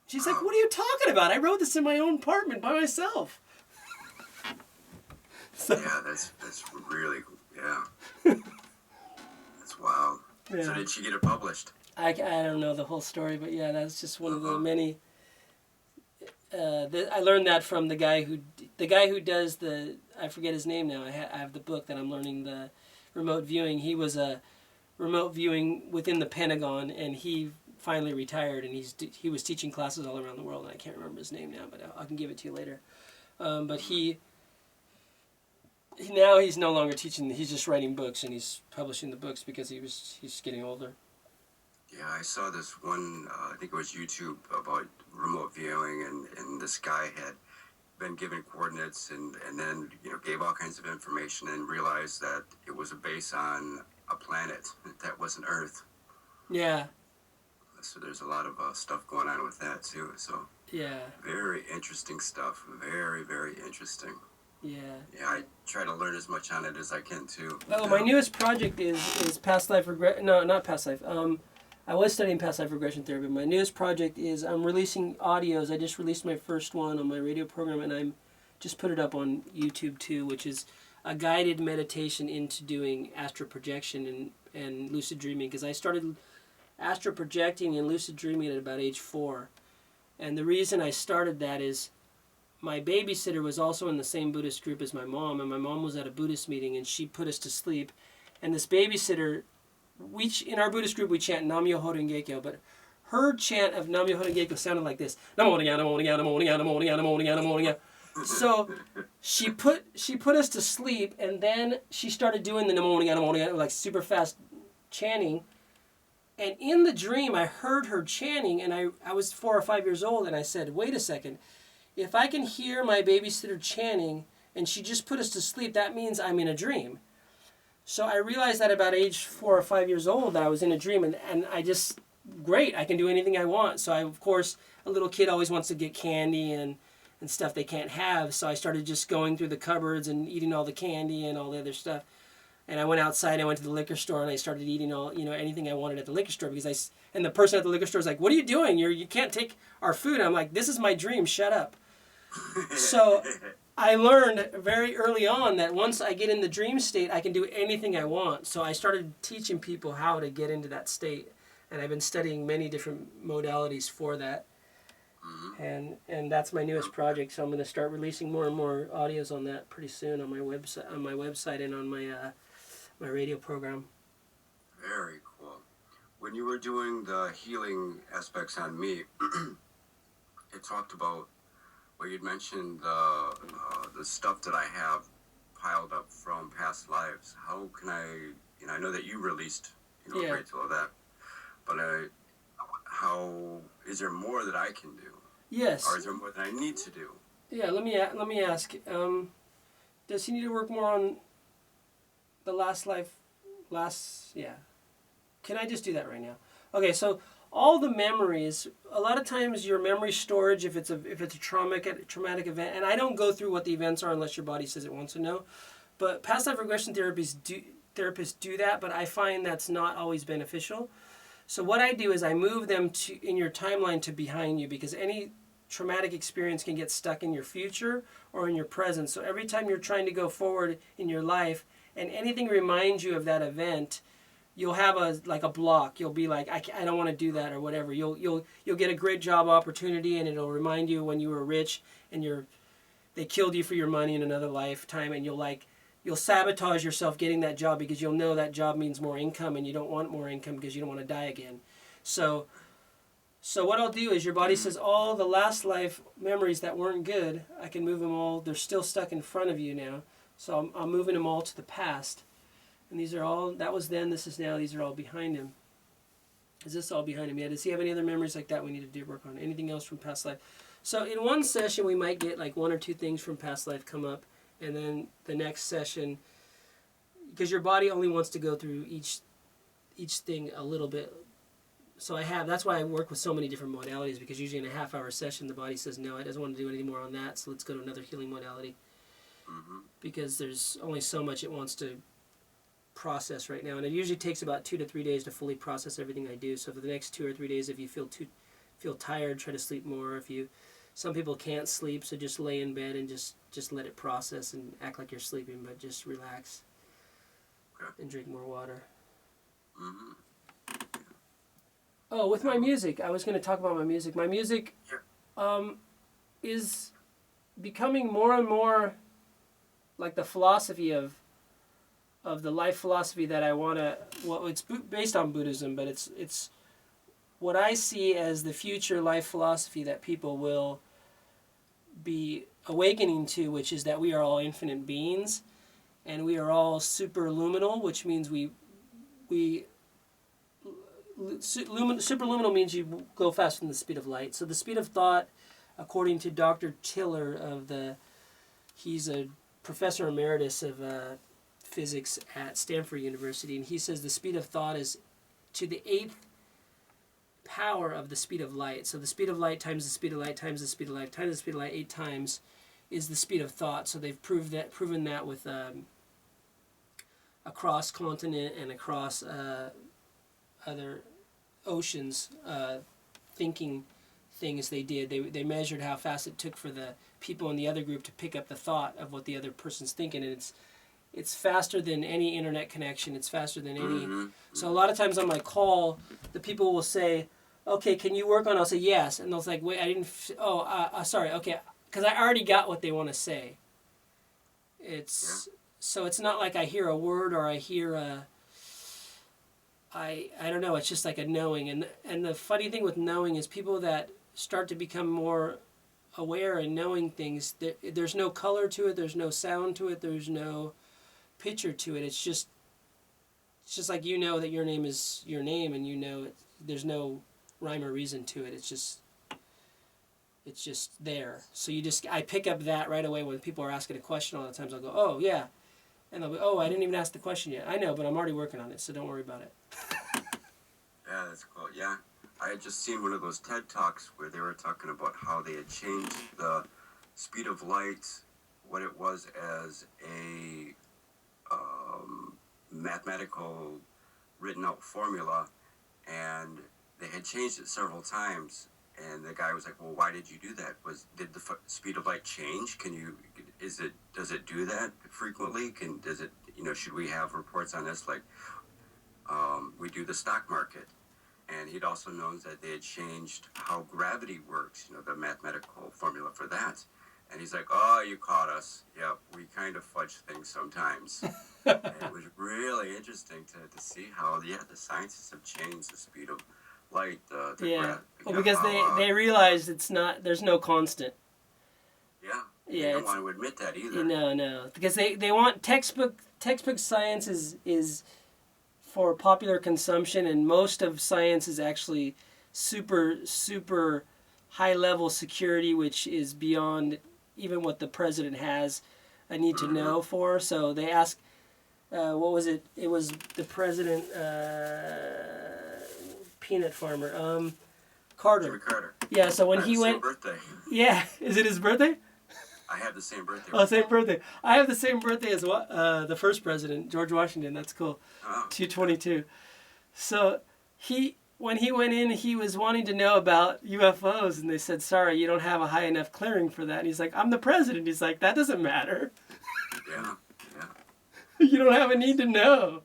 B: She's like, what are you talking about? I wrote this in my own apartment by myself.
A: Yeah, that's really cool. Yeah. That's wild. Yeah. So did she get it published?
B: I don't know the whole story, but yeah, that's just one of the many. I learned that from the guy who does I forget his name now. I have the book that I'm learning the remote viewing. He was a remote viewing within the Pentagon, and he finally retired, and he was teaching classes all around the world, and I can't remember his name now, but I can give it to you later. But now he's no longer teaching. He's just writing books, and he's publishing the books because he's getting older.
A: Yeah, I saw this one, I think it was YouTube, about remote viewing, and this guy had been given coordinates and then gave all kinds of information and realized that it was a base on a planet that wasn't Earth.
B: Yeah.
A: So there's a lot of stuff going on with that too. So
B: yeah,
A: very interesting stuff. Very, very interesting.
B: Yeah.
A: Yeah, I try to learn as much on it as I can too.
B: Oh, my newest project is past life regression. No, not past life. I was studying past life regression theory, but my newest project is I'm releasing audios. I just released my first one on my radio program, and I'm just put it up on YouTube too, which is a guided meditation into doing astral projection and lucid dreaming, because I started astral projecting and lucid dreaming at about age 4. And the reason I started that is my babysitter was also in the same Buddhist group as my mom, and my mom was at a Buddhist meeting, and she put us to sleep. And this babysitter, in our Buddhist group, we chant Nam-myoho Renge-kyo, but her chant of Nam-myoho Renge-kyo sounded like this. Namo Renge-kyo, Namo Renge-kyo, Namo Renge-kyo, Namo Renge-kyo, Namo Renge-kyo, Namo Renge-kyo. So she put us to sleep, and then she started doing the Namo Renge-kyo, Namo Renge-kyo, like super fast chanting. And in the dream, I heard her chanting, and I was 4 or 5 years old, and I said, wait a second. If I can hear my babysitter chanting, and she just put us to sleep, that means I'm in a dream. So I realized that about age 4 or 5 years old, that I was in a dream, and I just, great, I can do anything I want. So of course, a little kid always wants to get candy and stuff they can't have, so I started just going through the cupboards and eating all the candy and all the other stuff. And I went outside, I went to the liquor store, and I started eating anything I wanted at the liquor store, and the person at the liquor store was like, what are you doing? You can't take our food. And I'm like, this is my dream, shut up. So I learned very early on that once I get in the dream state, I can do anything I want. So I started teaching people how to get into that state, and I've been studying many different modalities for that. And that's my newest project. So I'm going to start releasing more and more audios on that pretty soon on my website and on my my radio program.
A: Very cool. When you were doing the healing aspects on me, it talked about, well, you'd mentioned the stuff that I have piled up from past lives. How can I know that you released, a great deal of that, but how, is there more that I can do?
B: Yes.
A: Or is there more that I need to do?
B: Yeah, let me ask, does he need to work more on the last life, Can I just do that right now? Okay, so all the memories, a lot of times your memory storage, if it's a traumatic event, and I don't go through what the events are unless your body says it wants to know, but past life regression therapists do that, but I find that's not always beneficial. So what I do is I move them in your timeline to behind you, because any traumatic experience can get stuck in your future or in your present. So every time you're trying to go forward in your life and anything reminds you of that event, you'll have a block. You'll be like, I don't want to do that or whatever. You'll get a great job opportunity, and it'll remind you when you were rich and they killed you for your money in another lifetime, and you'll sabotage yourself getting that job because you'll know that job means more income, and you don't want more income because you don't want to die again. So what I'll do is your body says all the last life memories that weren't good, I can move them all. They're still stuck in front of you now. So I'm moving them all to the past. And these are all, that was then, this is now, these are all behind him. Is this all behind him? Yeah, does he have any other memories like that we need to do work on? Anything else from past life? So in one session we might get like 1 or 2 things from past life come up. And then the next session, because your body only wants to go through each thing a little bit. So that's why I work with so many different modalities, because usually in a half-hour session the body says, no, it doesn't want to do any more on that, so let's go to another healing modality. Because there's only so much it wants to process right now, and it usually takes about 2 to 3 days to fully process everything I do. So for the next 2 or 3 days, if you feel tired, try to sleep more. Some people can't sleep, so just lay in bed and just let it process and act like you're sleeping, but just relax and drink more water. Oh, with my music, I was going to talk about my music. My music is becoming more and more like the philosophy of the life philosophy that I want to. Well, it's based on Buddhism, but it's what I see as the future life philosophy that people will be awakening to, which is that we are all infinite beings, and we are all superluminal, which means superluminal means you go faster than the speed of light. So the speed of thought, according to Dr. Tiller he's a professor emeritus of physics at Stanford University, and he says the speed of thought is to the 8th power of the speed of light. So the speed of light times the speed of light times the speed of light times the speed of light 8 times is the speed of thought. So they've proven that with across continent and across other oceans, thinking things they did. They measured how fast it took for the people in the other group to pick up the thought of what the other person's thinking, and it's faster than any internet connection. It's faster than any.
A: Mm-hmm.
B: So a lot of times on my call, the people will say, "Okay, can you work on?" I'll say yes, and they'll say, "Wait, I didn't. Sorry. Okay, because I already got what they want to say." So it's not like I hear a word or I hear a. I don't know. It's just like a knowing, and the funny thing with knowing is people that start to become more aware and knowing things. There's no color to it. There's no sound to it. There's no picture to it. It's just like that your name is your name, and there's no rhyme or reason to it. It's just there. So I pick up that right away when people are asking a question. All the times I'll go, "Oh yeah," and they'll be, "Oh, I didn't even ask the question yet." I know, but I'm already working on it, so don't worry about it.
A: Yeah, that's cool. Yeah, I had just seen one of those TED Talks where they were talking about how they had changed the speed of light, what it was as a mathematical written out formula, and they had changed it several times. And the guy was like, "Well, why did you do that? Did the speed of light change? Does it do that frequently? Should we have reports on this like we do the stock market?" And he'd also known that they had changed how gravity works, the mathematical formula for that. And he's like, "Oh, you caught us. Yeah, we kind of fudge things sometimes." And it was really interesting to see how, the sciences have changed the speed of light.
B: Well, because they realize there's no constant.
A: Yeah. They don't want to admit that either.
B: No. Because they want textbook science is for popular consumption, and most of science is actually super, super high level security, which is beyond even what the president has a need to know for. So they ask, what was it? It was the president, peanut farmer, Carter.
A: Jimmy Carter.
B: Yeah, so when he went...
A: birthday.
B: Yeah, is it his birthday?
A: I have the same birthday.
B: Oh, same birthday. I have the same birthday as the first president, George Washington. That's cool.
A: Oh.
B: 222. So when he went in, he was wanting to know about UFOs, and they said, "Sorry, you don't have a high enough clearing for that." And he's like, "I'm the president." He's like, "That doesn't matter."
A: Yeah.
B: You don't have a need to know.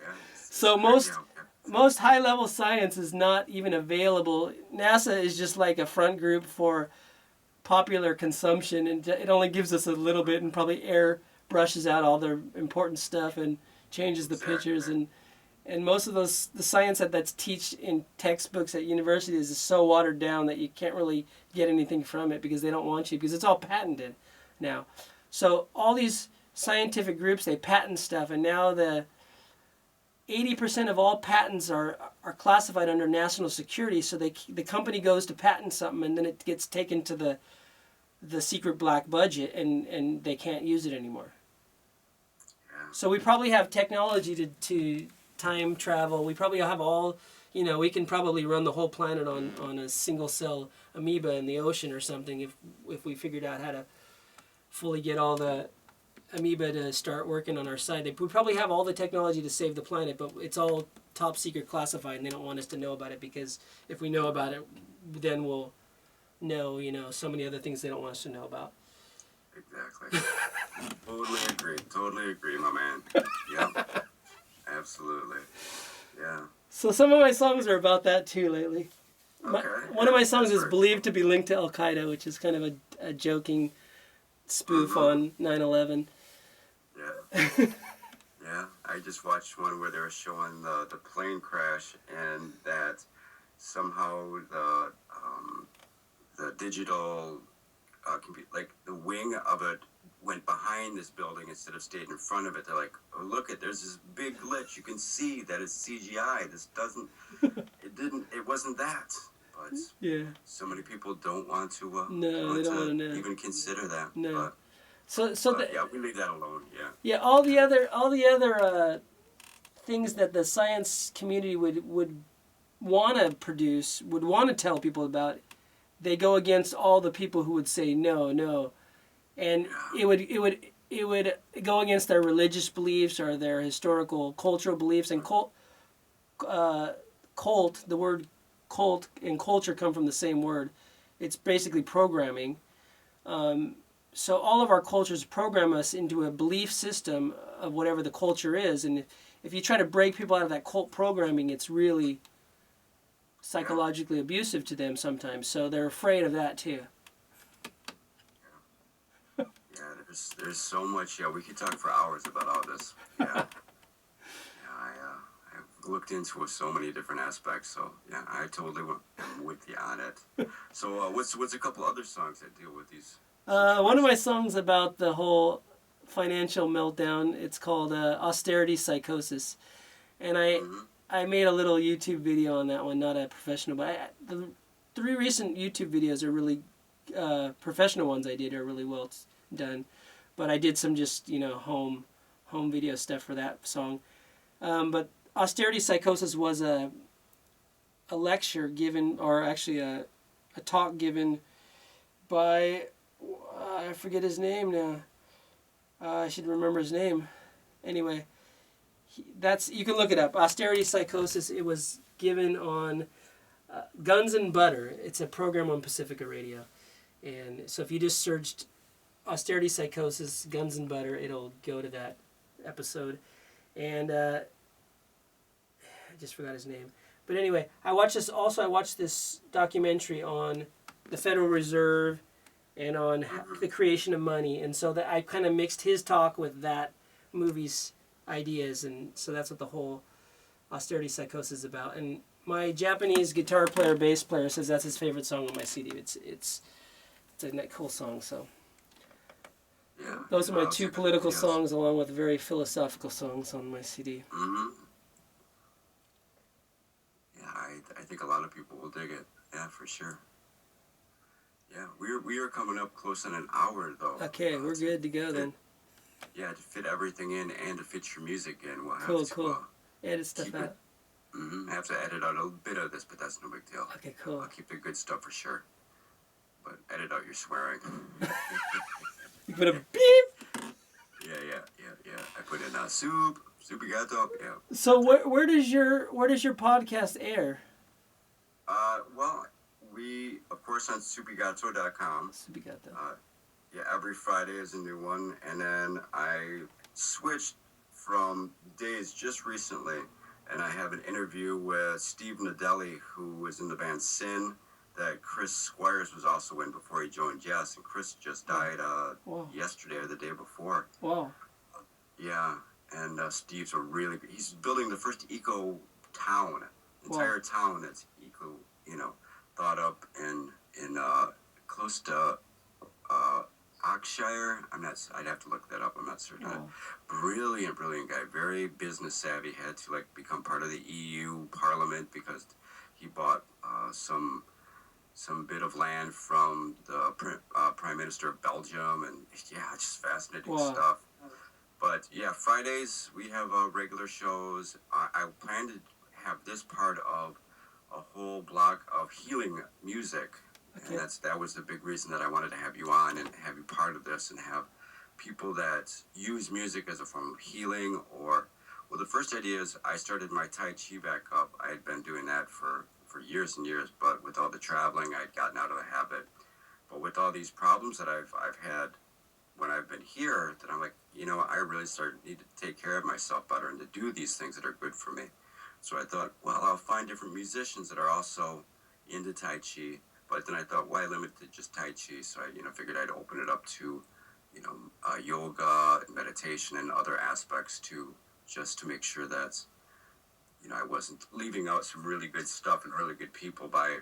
A: Yeah.
B: So most high-level science is not even available. NASA is just like a front group for popular consumption, and it only gives us a little bit, and probably air brushes out all the important stuff and changes the pictures, and most of the science that's taught in textbooks at universities is so watered down that you can't really get anything from it because they don't want you, because it's all patented now. So all these scientific groups, they patent stuff, and now the 80% of all patents are classified under national security. So the company goes to patent something, and then it gets taken to the secret black budget, and they can't use it anymore.
A: Yeah.
B: So we probably have technology to time travel. We probably have all, we can probably run the whole planet on a single cell amoeba in the ocean or something if we figured out how to fully get all the amoeba to start working on our side. We probably have all the technology to save the planet, but it's all top secret classified, and they don't want us to know about it, because if we know about it, then we'll know, so many other things they don't want us to know about.
A: Exactly. Totally agree, my man. Yeah. Absolutely. Yeah.
B: So some of my songs are about that too lately.
A: Okay.
B: One of my songs is believed to be linked to Al-Qaeda, which is kind of a joking spoof on 9/11.
A: Yeah. Yeah. I just watched one where they were showing the plane crash, and that somehow the digital like the wing of it went behind this building instead of stayed in front of it. They're like, "Oh, look, there's this big glitch. You can see that it's CGI. It wasn't that." But
B: yeah,
A: so many people don't want to.
B: No, they don't want to know.
A: Even consider that.
B: No.
A: But, yeah, we leave that alone. Yeah.
B: Yeah, all the other things that the science community would want to produce, would want to tell people about, they go against all the people who would say no, and it would go against their religious beliefs or their historical cultural beliefs. And cult, the word cult and culture come from the same word. It's basically programming. So all of our cultures program us into a belief system of whatever the culture is. And if you try to break people out of that cult programming, it's really psychologically abusive to them sometimes. So they're afraid of that too.
A: Yeah, there's so much. Yeah, we could talk for hours about all this. Yeah. I've looked into so many different aspects. So yeah, I totally am with you on it. So what's a couple other songs that deal with these?
B: One of my songs about the whole financial meltdown, it's called Austerity Psychosis. And I made a little YouTube video on that one, not a professional, but the 3 recent YouTube videos are really, professional ones I did are really well done. But I did some just, home video stuff for that song. But Austerity Psychosis was a lecture given, or actually a talk given by... I forget his name now. I should remember his name. Anyway, you can look it up. Austerity Psychosis. It was given on Guns and Butter. It's a program on Pacifica Radio, and so if you just searched Austerity Psychosis, Guns and Butter, it'll go to that episode. And I just forgot his name. But anyway, I watched this documentary on the Federal Reserve and on the creation of money, and so that I kind of mixed his talk with that movie's ideas, and so that's what the whole Austerity Psychosis is about. And my Japanese guitar player, bass player, says that's his favorite song on my CD. It's a cool song. So
A: yeah,
B: those are my 2 political songs, along with very philosophical songs on my CD.
A: Mm-hmm. Yeah, I think a lot of people will dig it. Yeah, for sure. Yeah, we are coming up close on an hour though.
B: Okay, we're good to go then.
A: Yeah, to fit everything in and to fit your music in, we'll have
B: Cool. Edit stuff out.
A: I have to edit out a bit of this, but that's no big deal.
B: Okay, cool.
A: I'll keep the good stuff for sure, but edit out your swearing.
B: You put a beep.
A: Yeah. I put in SoupyGato. Yeah.
B: So where does your podcast air?
A: Well, we of course on SoupyGato.com.
B: SoupyGato.
A: Yeah, every Friday is a new one, and then I switched from days just recently, and I have an interview with Steve Nadelli, who was in the band Sin, that Chris Squires was also in before he joined Jess, and Chris just died yesterday or the day before.
B: Wow.
A: Yeah, and Steve's he's building the first eco town, entire town that's eco, thought up in close to Oxshire. I'd have to look that up. I'm not certain.
B: Wow.
A: Brilliant guy. Very business savvy. Had to become part of the EU Parliament because he bought some bit of land from the Prime Minister of Belgium, and just fascinating stuff. But yeah, Fridays we have regular shows. I plan to have this part of a whole block of healing music.
B: Okay.
A: And that was the big reason that I wanted to have you on and have you part of this and have people that use music as a form of healing the first idea is I started my Tai Chi back up. I had been doing that for years and years, but with all the traveling, I'd gotten out of the habit. But with all these problems that I've had when I've been here, that I'm like, I really need to take care of myself better and to do these things that are good for me. So I thought, well, I'll find different musicians that are also into Tai Chi. But then I thought, why limit it to just Tai Chi? So I, figured I'd open it up to, yoga and meditation and other aspects too, just to make sure that, I wasn't leaving out some really good stuff and really good people by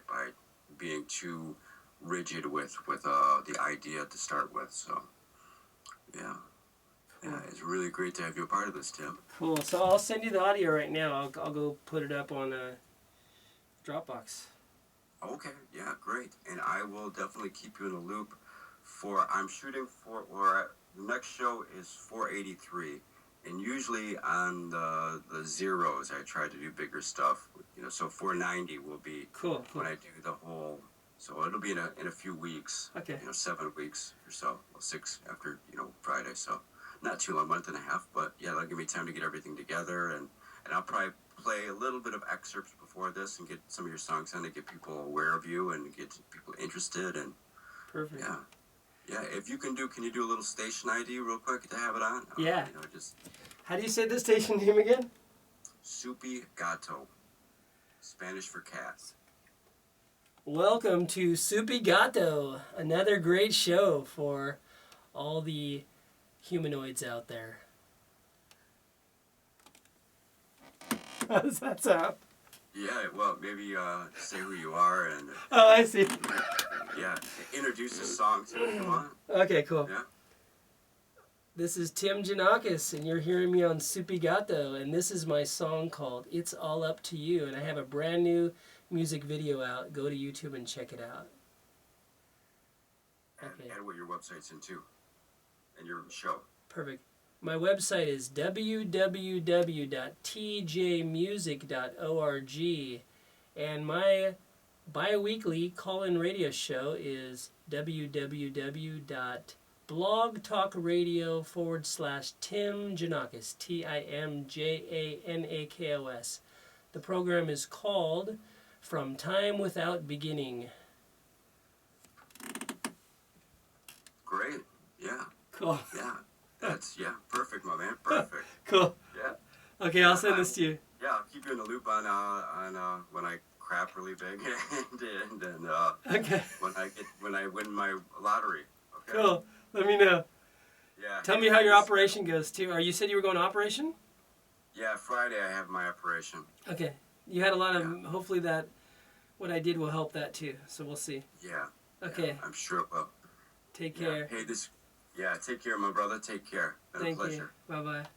A: being too rigid with the idea to start with. So, yeah.
B: Cool.
A: Yeah, it's really great to have you a part of this, Tim.
B: Cool. So I'll send you the audio right now. I'll go put it up on Dropbox.
A: Okay, yeah, great. And I will definitely keep you in the loop I'm shooting the next show is 483. And usually on the zeros, I try to do bigger stuff. So 490 will be
B: cool.
A: When I do the whole. So it'll be in a few weeks.
B: Okay.
A: 7 weeks or so. Well, 6 after, Friday. So not too long, month and a half. But yeah, that'll give me time to get everything together. And I'll probably play a little bit of excerpts before this and get some of your songs on to get people aware of you and get people interested. And
B: Perfect.
A: Yeah. If you can you do a little station ID real quick to have it on?
B: Yeah.
A: Just
B: How do you say the station name again?
A: SoupyGato, Spanish for cat.
B: Welcome to SoupyGato, another great show for all the humanoids out there. How does that sound?
A: Yeah, well, maybe say who you are and
B: Oh, I see.
A: Introduce the song to me. Come on.
B: Okay, cool.
A: Yeah.
B: This is Tim Janakos, and you're hearing me on SoupyGato, and this is my song called It's All Up to You, and I have a brand new music video out. Go to YouTube and check it out. Okay.
A: And what your website's in too, and your show.
B: Perfect. My website is www.tjmusic.org, and my bi-weekly call-in radio show is www.blogtalkradio.com/Tim Janakos, TIMJANAKOS. The program is called From Time Without Beginning.
A: Great. Yeah.
B: Cool.
A: Yeah. That's perfect, my man. Perfect.
B: Cool.
A: Yeah.
B: Okay, I'll send this to you.
A: Yeah, I'll keep you in the loop on when I crap really big and
B: Okay.
A: when I win my lottery. Okay.
B: Cool. Let me know.
A: Yeah.
B: Tell me how your operation goes too. You said you were going to operation?
A: Yeah, Friday I have my operation.
B: Okay. You had a lot of. Hopefully that what I did will help that too. So we'll see.
A: Yeah.
B: Okay.
A: Yeah, I'm sure it will.
B: Take care.
A: Hey, take care, my brother. Take care. Been a pleasure.
B: Thank you. Bye bye.